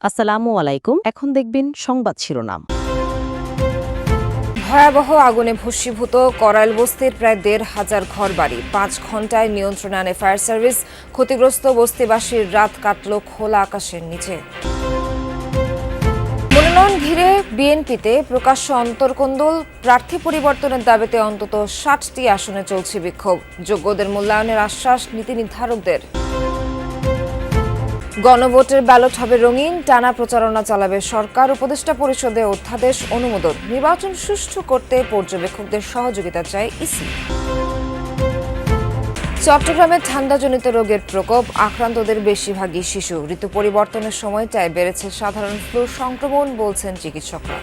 আসসালামু আলাইকুম। এখন দেখবেন সংবাদ শিরোনাম। ভয়াবহ আগুনে ভস্মীভূত করাইল বস্তির প্রায় ১,৫০০ ঘরবাড়ি। ৫ ঘণ্টায় নিয়ন্ত্রণে আনে ফায়ার সার্ভিস। ক্ষতিগ্রস্ত বস্তিবাসীর রাত কাটল খোলা আকাশের নিচে। মনোনয়ন ঘিরে বিএনপিতে প্রকাশ্য অন্তর্কোন্দল। প্রার্থী পরিবর্তনের দাবিতে অন্তত ৬০টি আসনে চলছে বিক্ষোভ। যোগ্যদের মূল্যায়নের আশ্বাস নীতি নির্ধারকদের। গণভোটের ব্যালট হবে রঙিন, টানা প্রচারণা চালাবে সরকার। উপদেষ্টা পরিষদে অধ্যাদেশ অনুমোদন। নির্বাচন সুষ্ঠু করতে পর্যবেক্ষকদের সহযোগিতা চায় ইসি। চট্টগ্রামে ঠান্ডাজনিত রোগের প্রকোপ, আক্রান্তদের বেশিরভাগই শিশু। ঋতু পরিবর্তনের সময়টায় বেড়েছে সাধারণ ফ্লু সংক্রমণ, বলছেন চিকিৎসকরা।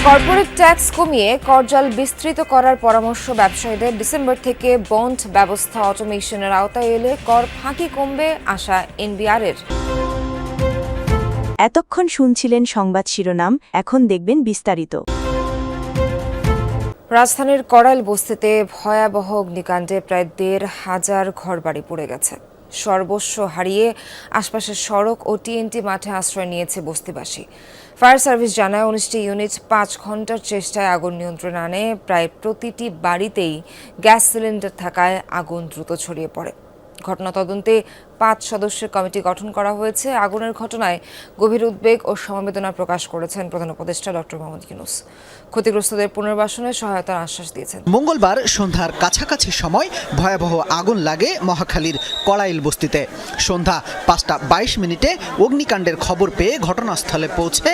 কর্পোরেট ট্যাক্স কমিয়ে করজাল বিস্তৃত করার পরামর্শ ব্যবসায়ীদের। ডিসেম্বর থেকে বন্ড ব্যবস্থা অটোমেশনের আওতায় এলে কর ফাঁকি কমবে, আশা এনবিআরের। এতক্ষণ শুনছিলেন সংবাদ শিরোনাম, এখন দেখবেন বিস্তারিত। রাজধানীর করাইল বস্তিতে ভয়াবহ অগ্নিকাণ্ডে প্রায় ১,৫০০ ঘরবাড়ি পুড়ে গেছে। সর্বস্ব হারিয়ে আশপাশের সড়ক ও টিএনটি মাঠে আশ্রয় নিয়েছে বস্তিবাসী। ফায়ার সার্ভিস জানায় ১৯টি ইউনিট ৫ ঘণ্টার চেষ্টায় আগুন নিয়ন্ত্রণে আনে। প্রায় প্রতিটি বাড়িতেই গ্যাস সিলিন্ডার থাকায় আগুন দ্রুত ছড়িয়ে পড়ে। ঘটনা তদন্তে ৫ সদস্যের কমিটি গঠন করা হয়েছে। আগুনের ঘটনায় গভীর উদ্বেগ ও সমবেদনা প্রকাশ করেছেন প্রধান উপদেষ্টা ডক্টর মোহাম্মদ ইউনূস। ক্ষতিগ্রস্তদের পুনর্বাসনে সহায়তার আশ্বাস দিয়েছেন। মঙ্গলবার সন্ধ্যার কাছাকাছি সময় ভয়াবহ আগুন লাগে মহাখালীর কড়াইল বস্তিতে। সন্ধ্যা ৫টা ২২ অগ্নিকাণ্ডের খবর পেয়ে ঘটনাস্থলে পৌঁছে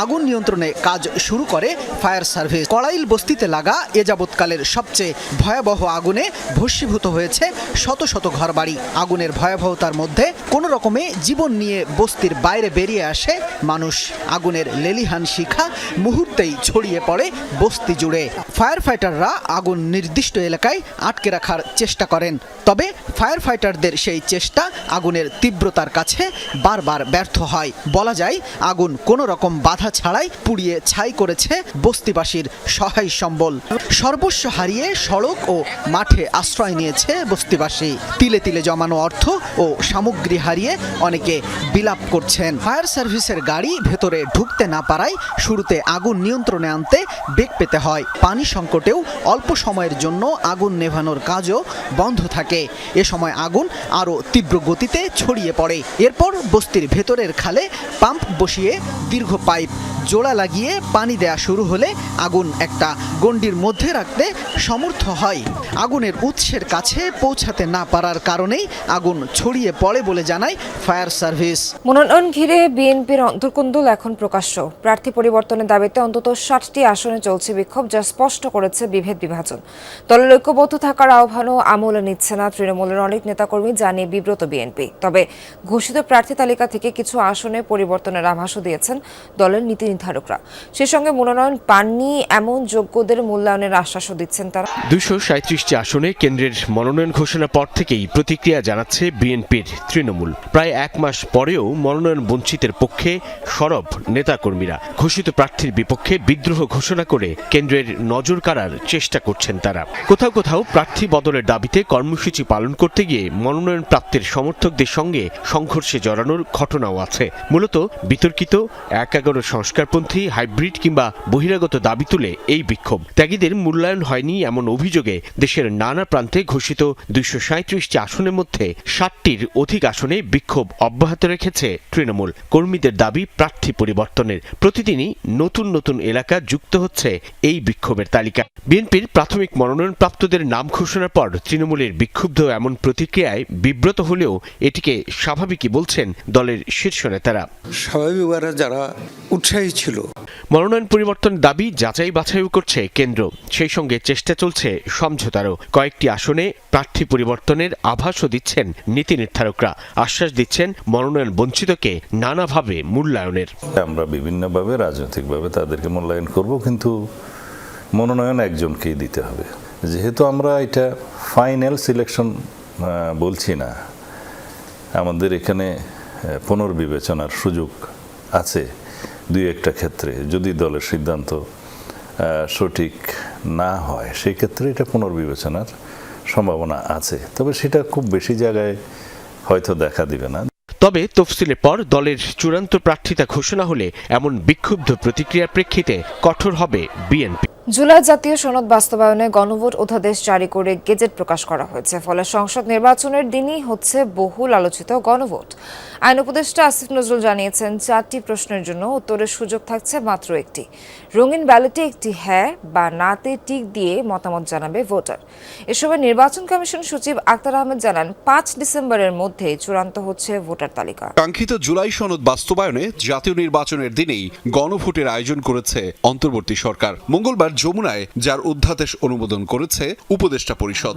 আগুন নিয়ন্ত্রণে কাজ শুরু করে ফায়ার সার্ভিস। কড়াইল বস্তিতে লাগা এ যাবৎকালের সবচেয়ে ভয়াবহ আগুনে ভস্মীভূত হয়েছে শত শত ঘরবাড়ি। আগুনের ভয়াবহতার মধ্যে কোনো রকমে জীবন নিয়ে বস্তির বাইরে বেরিয়ে আসে মানুষ। আগুনের লেলিহান শিখা মুহূর্তেই ছড়িয়ে পড়ে বস্তি জুড়ে। ফায়ার ফাইটাররা আগুন নির্দিষ্ট এলাকায় আটকে রাখার চেষ্টা করেন, তবে ফায়ার ফাইটারদের সেই চেষ্টা আগুনের তীব্রতার কাছে বারবার ব্যর্থ হয়। বলা যায় আগুন কোনো রকম বাধা ছাড়াই পুড়িয়ে ছাই করেছে বস্তিবাসীর সহায় সম্বল। সর্বস্ব হারিয়ে সড়ক ও মাঠে আশ্রয় নিয়েছে বস্তিবাসী। তিলে তিলে জমানো অর্থ ও সামগ্রী হারিয়ে অনেকে বিলাপ করছেন। ফায়ার সার্ভিসের গাড়ি ভেতরে ঢুকতে না পারায় শুরুতে আগুন নিয়ন্ত্রণে আনতে বেগ পেতে হয়। পানি সংকটেও অল্প সময়ের জন্য আগুন নেভানোর কাজও বন্ধ থাকে। এ সময় আগুন আরও তীব্র গতিতে ছড়িয়ে পড়ে। এরপর বস্তির ভেতরের খালে পাম্প বসিয়ে দীর্ঘ পাইপ জোড়া লাগিয়ে পানি দেয়া শুরু হলে আগুন একটা গণ্ডির মধ্যে রাখতে সমর্থ হয়। আগুনের উৎসের কাছে পৌঁছাতে না পারার কারণেই আগুন ছড়িয়ে পড়ে বলে জানায় ফায়ার সার্ভিস। মনোনয়ন ঘিরে বিএনপির অন্তর্কোন্দল এখন প্রকাশ্য। প্রার্থী পরিবর্তনের দাবিতে অন্তত ৬০টি আসনে চলছে বিক্ষোভ, যা স্পষ্ট করেছে বিভেদ বিভাজন। দলের ঐক্যবদ্ধ থাকার আহ্বানও আমলে নিচ্ছে না তৃণমূলের অনেক নেতাকর্মী, জানিয়ে বিব্রত বিএনপি। তবে ঘোষিত প্রার্থী তালিকা থেকে কিছু আসনে পরিবর্তনের আভাসও দিয়েছেন দলের নীতি নির্ধারকরা। সে সঙ্গে মনোনয়ন পাননি এমন যোগ্যদের মূল্যায়নের আশ্বাসও দিচ্ছেন তারা। ২৩৭টি আসনে কেন্দ্রের মনোনয়ন ঘোষণার পর থেকেই প্রতিক্রিয়া জানাচ্ছে বিএনপির তৃণমূল। প্রায় ১ মাস পরেও মনোনয়ন বঞ্চিতের পক্ষে সরব নেতাকর্মীরা। ঘোষিত প্রার্থীর বিপক্ষে বিদ্রোহ ঘোষণা করে কেন্দ্রের নজর কাড়ার চেষ্টা করছেন তারা। কোথাও কোথাও প্রার্থী বদলের দাবিতে কর্মসূচি পালন করতে গিয়ে মনোনয়ন প্রাপ্তির সমর্থকদের সঙ্গে সংঘর্ষে জড়ানোর ঘটনাও আছে। মূলত বিতর্কিত ১/১১ সংস্কারপন্থী, হাইব্রিড কিংবা বহিরাগত দাবি তুলে এই বিক্ষোভ। ত্যাগীদের মূল্যায়ন হয়নি এমন অভিযোগে দেশের নানা প্রান্তে ঘোষিত ২৩৭টি আসনের মধ্যে ৬০টির অধিক আসনে বিক্ষোভ অব্যাহত রেখেছে তৃণমূল। কর্মীদের দাবি প্রার্থী পরিবর্তনের। প্রতিদিনই নতুন নতুন এলাকা যুক্ত হচ্ছে এই বিক্ষোভের তালিকা। বিএনপির প্রাথমিক মনোনয়নপ্রাপ্তদের নাম ঘোষণার পর তৃণমূলের বিক্ষুব্ধ এমন প্রতিক্রিয়ায় বিব্রত হলেও এটিকে স্বাভাবিকই বলছেন দলের শীর্ষ নেতারা। স্বাভাবিকভাবে যারা উৎসাহী ছিল। মনোনয়ন পরিবর্তনের দাবি যাচাই বাছাইও করছে কেন্দ্র। সেই সঙ্গে চেষ্টা চলছে সমঝোতারও। কয়েকটি আসনে প্রার্থী পরিবর্তনের আভাসও দিচ্ছেন নীতি নির্ধারকরা। আশ্বাস দিচ্ছেন মনোনয়ন বঞ্চিতকে নানাভাবে মূল্যায়নের। আমরা বিভিন্নভাবে রাজনৈতিকভাবে তাদেরকে মূল্যায়ন করব, কিন্তু মনোনয়ন একজনকেই দিতে হবে। যেহেতু আমরা এটা ফাইনাল সিলেকশন বলছি না, আমাদের এখানে পুনর্বিবেচনার সুযোগ আছে। ২-১টা ক্ষেত্রে যদি দলের সিদ্ধান্ত সঠিক না হয়, সেই ক্ষেত্রে এটা পুনর্বিবেচনার সম্ভাবনা আছে, তবে সেটা খুব বেশি জায়গায় হয়তো দেখা দিবে না। তবে তফসিলের পর দলের চূড়ান্ত প্রার্থিতা ঘোষণা হলে এমন বিক্ষুব্ধ প্রতিক্রিয়ার প্রেক্ষিতে কঠোর হবে বিএনপি। জুলাই জাতীয় সনদ বাস্তবায়নে গণভোট অধ্যাদেশ জারি করে গেজেট প্রকাশ করা হয়েছে। ফলে সংসদ নির্বাচনের দিনই হচ্ছে বহুল আলোচিত গণভোট। আইন উপদেষ্টা আসিফ নজরুল জানিয়েছেন 4টি প্রশ্নের জন্য উত্তরের সুযোগ থাকছে মাত্র একটি। রঙিন ব্যালটে একটি হ্যাঁ বা নাতে টিক দিয়ে মতামত জানাবে ভোটার। এ সময় নির্বাচন কমিশন সচিব আক্তার আহমেদ জানান 5 ডিসেম্বরের মধ্যে চূড়ান্ত হচ্ছে ভোটার তালিকা। কাঙ্ক্ষিত জুলাই সনদ বাস্তবায়নে জাতীয় নির্বাচনের দিনেই গণভোটের আয়োজন করেছে অন্তর্বর্তী সরকার। মঙ্গলবার যমুনায় যার অধ্যাদেশ অনুমোদন করেছে উপদেষ্টা পরিষদ।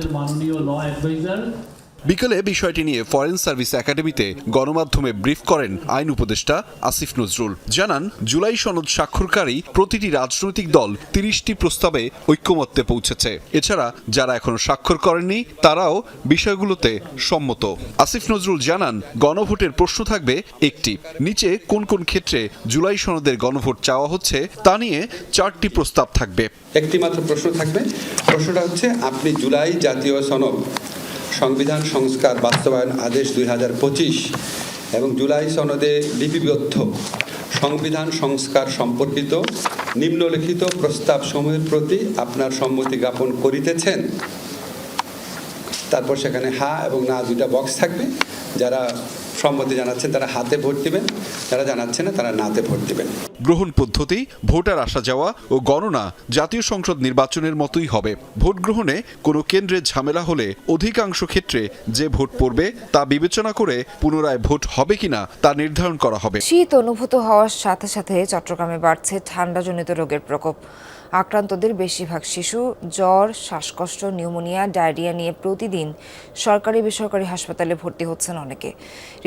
বিকেলে বিষয়টি নিয়ে ফরেন সার্ভিস একাডেমিতে গণমাধ্যমে ব্রিফ করেন আইন উপদেষ্টা আসিফ নজরুল। জানান জুলাই সনদ স্বাক্ষরকারী প্রতিটি রাজনৈতিক দল 30টি প্রস্তাবে ঐক্যমত্যে পৌঁছেছে। এছাড়া যারা এখনো স্বাক্ষর করেননি তারাও বিষয়গুলোতে সম্মত। আসিফ নজরুল জানান গণভোটের প্রশ্ন থাকবে একটি। নিচে কোন কোন ক্ষেত্রে জুলাই সনদের গণভোট চাওয়া হচ্ছে তা নিয়ে 4টি প্রস্তাব থাকবে। একটি মাত্র প্রশ্ন থাকবে। প্রশ্নটা হচ্ছে আপনি জুলাই জাতীয় সনদ সংবিধান সংস্কার বাস্তবায়ন আদেশ 2025 এবং জুলাই সনদে লিপিবদ্ধ সংবিধান সংস্কার সম্পর্কিত নিম্নলিখিত প্রস্তাব সমূহের প্রতি আপনার সম্মতি জ্ঞাপন করিতেছেন। তারপর সেখানে হ্যাঁ এবং না দুইটা বক্স থাকবে। যারা সম্মতি জানাচ্ছেন তারা হাতে ভোট দিবেন, যারা জানাচ্ছেন না তারা নাতে ভোট দিবেন। গ্রহণ পদ্ধতি ভোটার আসা যাওয়া ও গণনা জাতীয় সংসদ নির্বাচনের মতোই হবে। ভোট গ্রহণে কোনো কেন্দ্রে ঝামেলা হলে অধিকাংশ ক্ষেত্রে যে ভোট পড়বে তা বিবেচনা করে পুনরায় ভোট হবে কিনা তা নির্ধারণ করা হবে। শীত অনুভূত হওয়ার সাথে সাথে চট্টগ্রামে বাড়ছে ঠান্ডাজনিত রোগের প্রকোপ। আক্রান্তদের বেশিরভাগ শিশু। জ্বর, শ্বাসকষ্ট, নিউমোনিয়া, ডায়রিয়া নিয়ে প্রতিদিন সরকারি বেসরকারি হাসপাতালে ভর্তি হচ্ছেন অনেকে।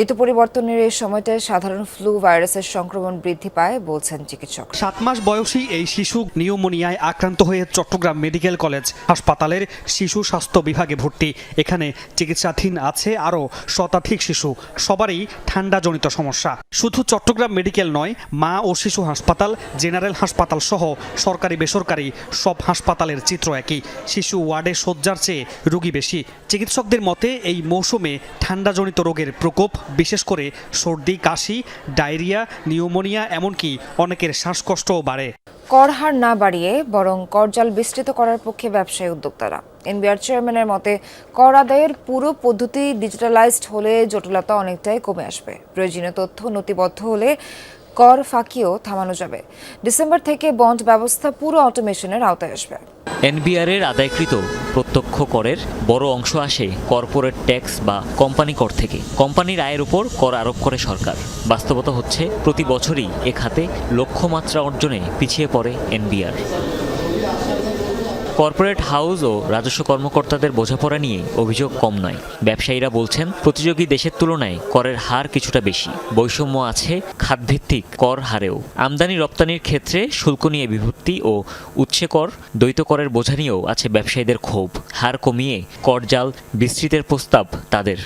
ঋতু পরিবর্তনের এই সময়টায় সাধারণ ফ্লু ভাইরাসের সংক্রমণ বৃদ্ধি পায় বলছেন চিকিৎসক। 7 মাস বয়সী এই শিশু নিউমোনিয়ায় আক্রান্ত হয়ে চট্টগ্রাম মেডিকেল কলেজ হাসপাতালের শিশু স্বাস্থ্য বিভাগে ভর্তি। এখানে চিকিৎসাধীন আছে আরও শতাধিক শিশু। সবারই ঠান্ডাজনিত সমস্যা। শুধু চট্টগ্রাম মেডিকেল নয়, মা ও শিশু হাসপাতাল, জেনারেল হাসপাতাল সহ সরকারি বেসরকারি সব হাসপাতালের চিত্র একই। শিশু ওয়ার্ডে শয্যার চেয়ে রোগী বেশি। চিকিৎসকদের মতে এই মৌসুমে ঠান্ডাজনিত রোগের প্রকোপ, বিশেষ করে সর্দি, কাশি, ডায়রিয়া, নিউমোনিয়া, এমনকি অনেকের শ্বাসকষ্টও বাড়ে। কর হার না বাড়িয়ে বরং করজাল বিস্তৃত করার পক্ষে ব্যবসায়ী উদ্যোক্তারা। এনবিআর চেয়ারম্যানের মতে কর আদায়ের পুরো পদ্ধতি ডিজিটালাইজড হলে জটিলতা অনেকটাই কমে আসবে। প্রয়োজনীয় তথ্য নথিবদ্ধ হলে কর ফাঁকিও থামানো যাবে। ডিসেম্বর থেকে বন্ড ব্যবস্থা পুরো অটোমেশনের আওতায় আসবে। এনবিআরের আদায়কৃত প্রত্যক্ষ করের বড় অংশ আসে কর্পোরেট ট্যাক্স বা কোম্পানি কর থেকে। কোম্পানির আয়ের উপর কর আরোপ করে সরকার। বাস্তবতা হচ্ছে প্রতি বছরই এ খাতে লক্ষ্যমাত্রা অর্জনে পিছিয়ে পড়ে এনবিআর। কর্পোরেট হাউস ও রাজস্ব কর্মকর্তাদের বোঝাপড়া নিয়ে অভিযোগ কম নয়। ব্যবসায়ীরা বলছেন প্রতিযোগী দেশের তুলনায় করের হার কিছুটা বেশি। বৈষম্য আছে খাতভিত্তিক কর হারেও। আমদানি রপ্তানির ক্ষেত্রে শুল্ক নিয়ে বিভক্তি ও উৎসে কর, দ্বৈত করের বোঝা নিয়েও আছে ব্যবসায়ীদের ক্ষোভ। হার কমিয়ে করজাল বিস্তৃতের প্রস্তাব তাদের।